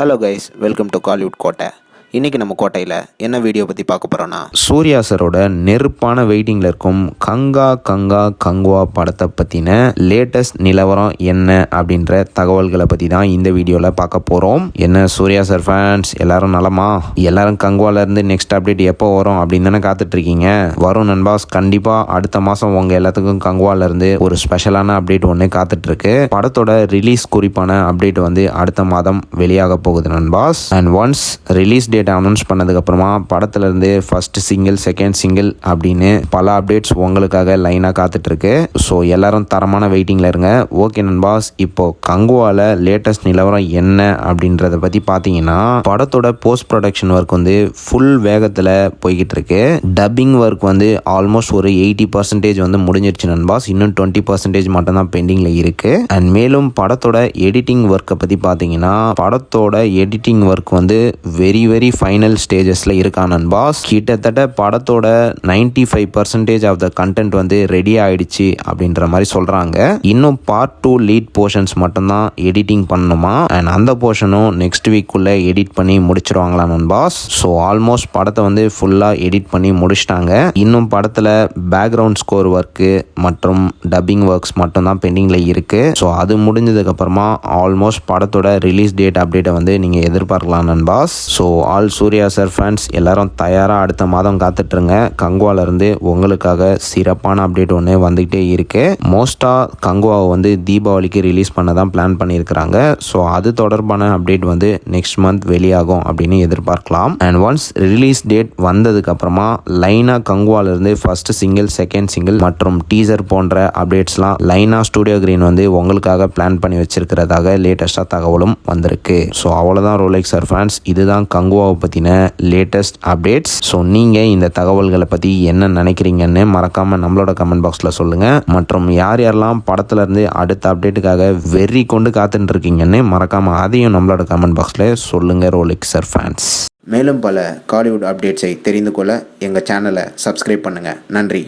Hello guys, welcome to Kollywood கோட்டை. இன்றைக்கி நம்ம கோட்டையில் என்ன வீடியோ பற்றி பார்க்க போகிறோன்னா, சூர்யா சாரோட நெருப்பான வெயிட்டிங்கில் இருக்கும் கங்கா கங்கா கங்குவா படத்தை பற்றின லேட்டஸ்ட் நிலவரம் என்ன அப்படின்ற தகவல்களை பற்றி தான் இந்த வீடியோவில் பார்க்க போகிறோம். என்ன சூர்யா சார் ஃபேன்ஸ் எல்லாரும் நலமா? எல்லாரும் கங்குவாலேருந்து நெக்ஸ்ட் அப்டேட் எப்போ வரும் அப்படின்னு தானே காத்துட்ருக்கீங்க. வரும் நண்பாஸ், கண்டிப்பாக அடுத்த மாதம் உங்கள் எல்லாத்துக்கும் கங்குவாலேருந்து ஒரு ஸ்பெஷலான அப்டேட் ஒன்று காத்துட்ருக்கு. படத்தோட ரிலீஸ் குறிப்பான அப்டேட் வந்து அடுத்த மாதம் வெளியாக போகுது நண்பாஸ். And once release date announce பண்ணதுக்கப்புறமா படத்துலேருந்து ஃபர்ஸ்ட் சிங்கிள், செகண்ட் சிங்கிள் அப்படின்னு பல அப்டேட்ஸ் உங்களுக்காக லைனாக காத்துட்ருக்கு. ஸோ எல்லாரும் தரமான வெயிட்டிங்கில் இருங்க. ஓகே நண்பாஸ், இப்போ கங்குவாவில் லேட்டஸ்ட் நிலவரம் என்ன அப்படின்றத பற்றி பார்த்தீங்கன்னா, படத்தோட போஸ்ட் ப்ரொடக்ஷன் ஒர்க் வந்து ஃபுல் வேகத்தில் போய்கிட்டு இருக்கு. டப்பிங் ஒர்க் வந்து ஆல்மோஸ்ட் ஒரு 80% வந்து முடிஞ்சிருச்சு நண்பாஸ். இன்னும் 20% மட்டும்தான் பெண்டிங்கில் இருக்கு. அண்ட் மேலும் படத்தோட எடிட்டிங் ஒர்க்கை பற்றி பார்த்தீங்கன்னா, படத்தோட எடிட்டிங் ஒர்க் வந்து வெரி ஃபைனல் ஸ்டேஜஸில் இருக்கா நண்பாஸ். கிட்டத்தட்ட படத்தோட 95% ஆஃப் த கண்டென்ட் வந்து ரெடி ஆயிடுச்சு அப்படின்ற மாதிரி சொல்கிறாங்க. இன்னும் பார்ட் 2 லீட் போர்ஷன்ஸ் மட்டும்தான் எடிட்டிங் பண்ணணுமா. அண்ட் அந்த போர்ஷனும் நெக்ஸ்ட் வீக்குள்ளே எடிட் பண்ணி முடிச்சிருவாங்களா நண்பாஸ். ஸோ ஆல்மோஸ்ட் படத்தை வந்து ஃபுல்லாக எடிட் பண்ணி முடிச்சிட்டாங்க. இன்னும் படத்தில் பேக்ரவுண்ட் ஸ்கோர் ஒர்க்கு மற்றும் டப்பிங் ஒர்க்ஸ் மட்டும்தான் பெண்டிங்கில் இருக்குது. ஸோ அது முடிஞ்சதுக்கப்புறமா ஆல்மோஸ்ட் படத்தோட ரிலீஸ் டேட் அப்டேட்டை வந்து நீங்கள் எதிர்பார்க்கலாம் நண்பாஸ். So all Suriya sir fans எல்லாரும் தயாராக அடுத்த மாதம் காத்துட்ருங்க. கங்குவாலேருந்து உங்களுக்காக சிறப்பான அப்டேட் ஒன்று வந்துகிட்டே இருக்கு. மோஸ்ட்டாக கங்குவாவை வந்து தீபாவளிக்கு ரிலீஸ் பண்ண தான் பிளான் பண்ணியிருக்கிறாங்க. ஸோ அது தொடர்பான அப்டேட் வந்து நெக்ஸ்ட் மந்த் வெளியாகும் அப்படின்னு எதிர்பார்க்கலாம். அண்ட் ஒன்ஸ் ரிலீஸ் டேட் வந்ததுக்கப்புறமா லைனாக கங்குவாலேருந்து ஃபர்ஸ்ட் சிங்கிள், செகண்ட் சிங்கிள் மற்றும் டீசர் போன்ற அப்டேட்ஸ்லாம் லைனாக ஸ்டூடியோ கிரீன் வந்து உங்களுக்காக பிளான் பண்ணி வச்சிருக்கிறதாக லேட்டஸ்ட்டாக தகவலும் வந்திருக்கு. ஸோ அவ்வளோதான் ரோலெக்ஸ் சார் ஃபேன்ஸ், இதுதான் கங்குவாவை பற்றின லேட்டஸ்ட் அப்டேட்ஸ். ஸோ நீங்கள் இந்த தகவல்களை பற்றி என்ன நினைக்கிறீங்கன்னு மறக்காமல் நம்மளோட கமெண்ட் பாக்ஸில் சொல்லுங்கள். மற்றும் யார் யாரெல்லாம் படத்துலேருந்து அடுத்த அப்டேட்டுக்காக வெறி கொண்டு காத்துட்டு இருக்கீங்கன்னு மறக்காமல் அதையும் நம்மளோட கமெண்ட் பாக்ஸில் சொல்லுங்கள் ரோலெக்ஸ் சார் ஃபேன்ஸ். மேலும் பல காலிவுட் அப்டேட்ஸை தெரிந்து கொள்ள எங்கள் சேனலை சப்ஸ்கிரைப் பண்ணுங்கள். நன்றி.